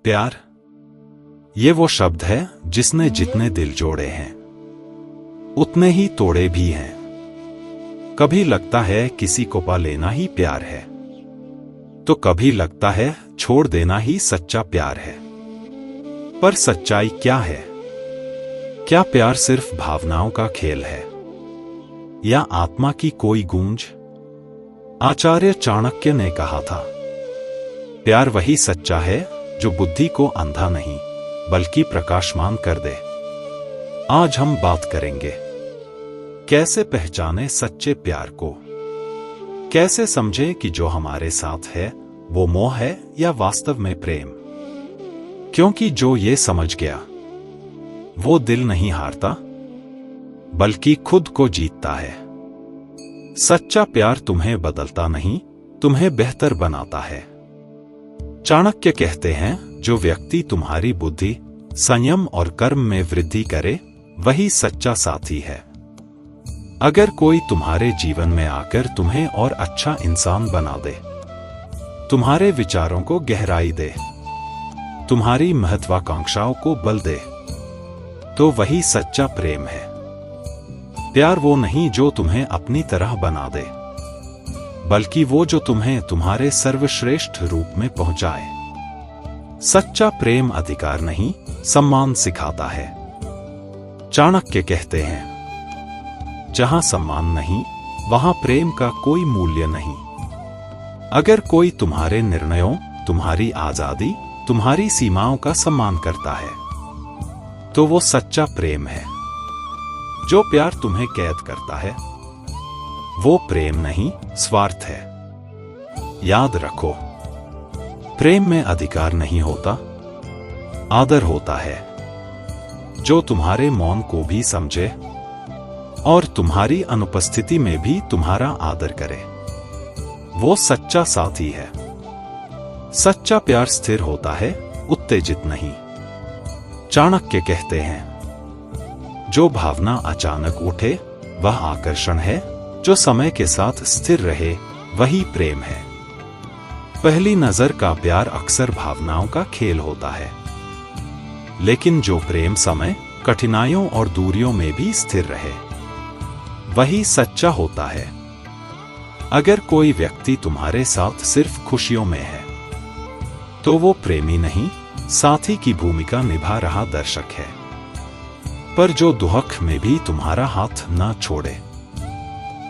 प्यार, ये वो शब्द है जिसने जितने दिल जोड़े हैं उतने ही तोड़े भी हैं। कभी लगता है किसी को पा लेना ही प्यार है, तो कभी लगता है छोड़ देना ही सच्चा प्यार है। पर सच्चाई क्या है? क्या प्यार सिर्फ भावनाओं का खेल है या आत्मा की कोई गूंज? आचार्य चाणक्य ने कहा था, प्यार वही सच्चा है जो बुद्धि को अंधा नहीं बल्कि प्रकाशमान कर दे। आज हम बात करेंगे कैसे पहचाने सच्चे प्यार को, कैसे समझें कि जो हमारे साथ है वो मोह है या वास्तव में प्रेम। क्योंकि जो ये समझ गया वो दिल नहीं हारता बल्कि खुद को जीतता है। सच्चा प्यार तुम्हें बदलता नहीं, तुम्हें बेहतर बनाता है। चाणक्य कहते हैं, जो व्यक्ति तुम्हारी बुद्धि, संयम और कर्म में वृद्धि करे वही सच्चा साथी है। अगर कोई तुम्हारे जीवन में आकर तुम्हें और अच्छा इंसान बना दे, तुम्हारे विचारों को गहराई दे, तुम्हारी महत्वाकांक्षाओं को बल दे, तो वही सच्चा प्रेम है। प्यार वो नहीं जो तुम्हें अपनी तरह बना दे, बल्कि वो जो तुम्हें तुम्हारे सर्वश्रेष्ठ रूप में पहुंचाए। सच्चा प्रेम अधिकार नहीं, सम्मान सिखाता है। चाणक्य कहते हैं, जहां सम्मान नहीं वहां प्रेम का कोई मूल्य नहीं। अगर कोई तुम्हारे निर्णयों, तुम्हारी आजादी, तुम्हारी सीमाओं का सम्मान करता है तो वो सच्चा प्रेम है। जो प्यार तुम्हें कैद करता है वो प्रेम नहीं, स्वार्थ है। याद रखो, प्रेम में अधिकार नहीं होता, आदर होता है। जो तुम्हारे मौन को भी समझे और तुम्हारी अनुपस्थिति में भी तुम्हारा आदर करे, वो सच्चा साथी है। सच्चा प्यार स्थिर होता है, उत्तेजित नहीं। चाणक्य कहते हैं, जो भावना अचानक उठे वह आकर्षण है, जो समय के साथ स्थिर रहे वही प्रेम है। पहली नजर का प्यार अक्सर भावनाओं का खेल होता है, लेकिन जो प्रेम समय, कठिनाइयों और दूरियों में भी स्थिर रहे वही सच्चा होता है। अगर कोई व्यक्ति तुम्हारे साथ सिर्फ खुशियों में है तो वो प्रेमी नहीं, साथी की भूमिका निभा रहा दर्शक है। पर जो दुख में भी तुम्हारा हाथ ना छोड़े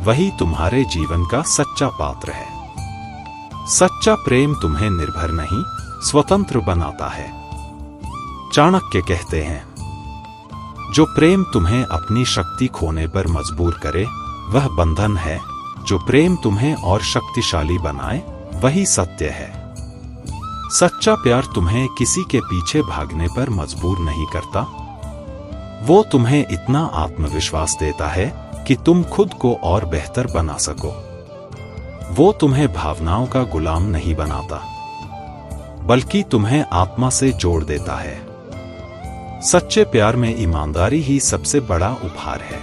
वही तुम्हारे जीवन का सच्चा पात्र है। सच्चा प्रेम तुम्हें निर्भर नहीं, स्वतंत्र बनाता है। चाणक्य कहते हैं, जो प्रेम तुम्हें अपनी शक्ति खोने पर मजबूर करे वह बंधन है, जो प्रेम तुम्हें और शक्तिशाली बनाए वही सत्य है। सच्चा प्यार तुम्हें किसी के पीछे भागने पर मजबूर नहीं करता, वो तुम्हें इतना आत्मविश्वास देता है कि तुम खुद को और बेहतर बना सको। वो तुम्हें भावनाओं का गुलाम नहीं बनाता, बल्कि तुम्हें आत्मा से जोड़ देता है। सच्चे प्यार में ईमानदारी ही सबसे बड़ा उपहार है।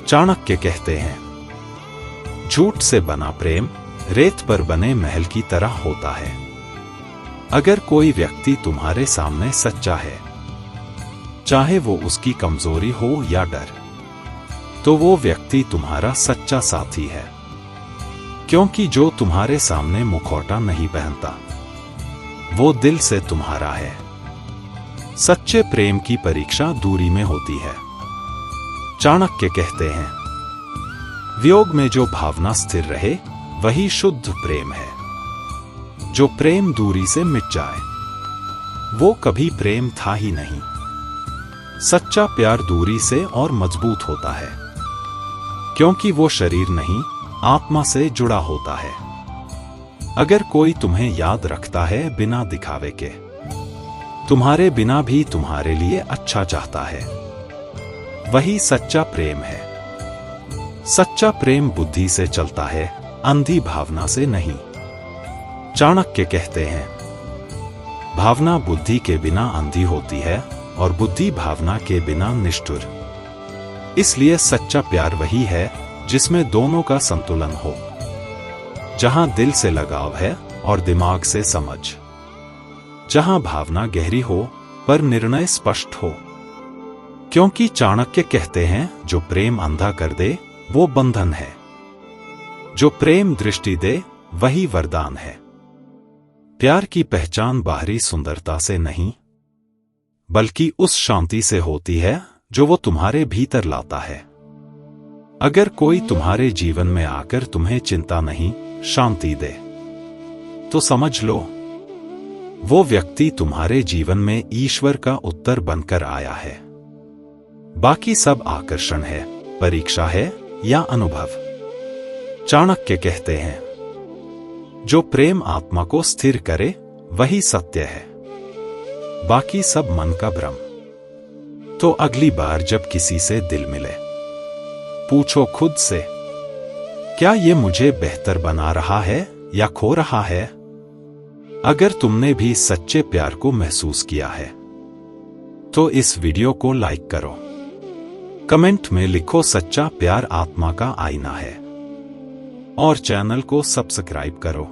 चाणक्य कहते हैं, झूठ से बना प्रेम रेत पर बने महल की तरह होता है। अगर कोई व्यक्ति तुम्हारे सामने सच्चा है, चाहे वो उसकी कमजोरी हो या डर, तो वो व्यक्ति तुम्हारा सच्चा साथी है। क्योंकि जो तुम्हारे सामने मुखौटा नहीं पहनता वो दिल से तुम्हारा है। सच्चे प्रेम की परीक्षा दूरी में होती है। चाणक्य कहते हैं, वियोग में जो भावना स्थिर रहे वही शुद्ध प्रेम है। जो प्रेम दूरी से मिट जाए वो कभी प्रेम था ही नहीं। सच्चा प्यार दूरी से और मजबूत होता है, क्योंकि वो शरीर नहीं, आत्मा से जुड़ा होता है। अगर कोई तुम्हें याद रखता है बिना दिखावे के, तुम्हारे बिना भी तुम्हारे लिए अच्छा चाहता है, वही सच्चा प्रेम है। सच्चा प्रेम बुद्धि से चलता है, अंधी भावना से नहीं। चाणक्य कहते हैं, भावना बुद्धि के बिना अंधी होती है और बुद्धि भावना के बिना निष्ठुर। इसलिए सच्चा प्यार वही है जिसमें दोनों का संतुलन हो, जहां दिल से लगाव है और दिमाग से समझ, जहां भावना गहरी हो पर निर्णय स्पष्ट हो। क्योंकि चाणक्य कहते हैं, जो प्रेम अंधा कर दे वो बंधन है, जो प्रेम दृष्टि दे वही वरदान है। प्यार की पहचान बाहरी सुंदरता से नहीं, बल्कि उस शांति से होती है जो वो तुम्हारे भीतर लाता है। अगर कोई तुम्हारे जीवन में आकर तुम्हें चिंता नहीं, शांति दे, तो समझ लो वो व्यक्ति तुम्हारे जीवन में ईश्वर का उत्तर बनकर आया है। बाकी सब आकर्षण है, परीक्षा है या अनुभव। चाणक्य कहते हैं, जो प्रेम आत्मा को स्थिर करे वही सत्य है, बाकी सब मन का भ्रम। तो अगली बार जब किसी से दिल मिले, पूछो खुद से, क्या ये मुझे बेहतर बना रहा है या खो रहा है? अगर तुमने भी सच्चे प्यार को महसूस किया है तो इस वीडियो को लाइक करो, कमेंट में लिखो सच्चा प्यार आत्मा का आईना है, और चैनल को सब्सक्राइब करो।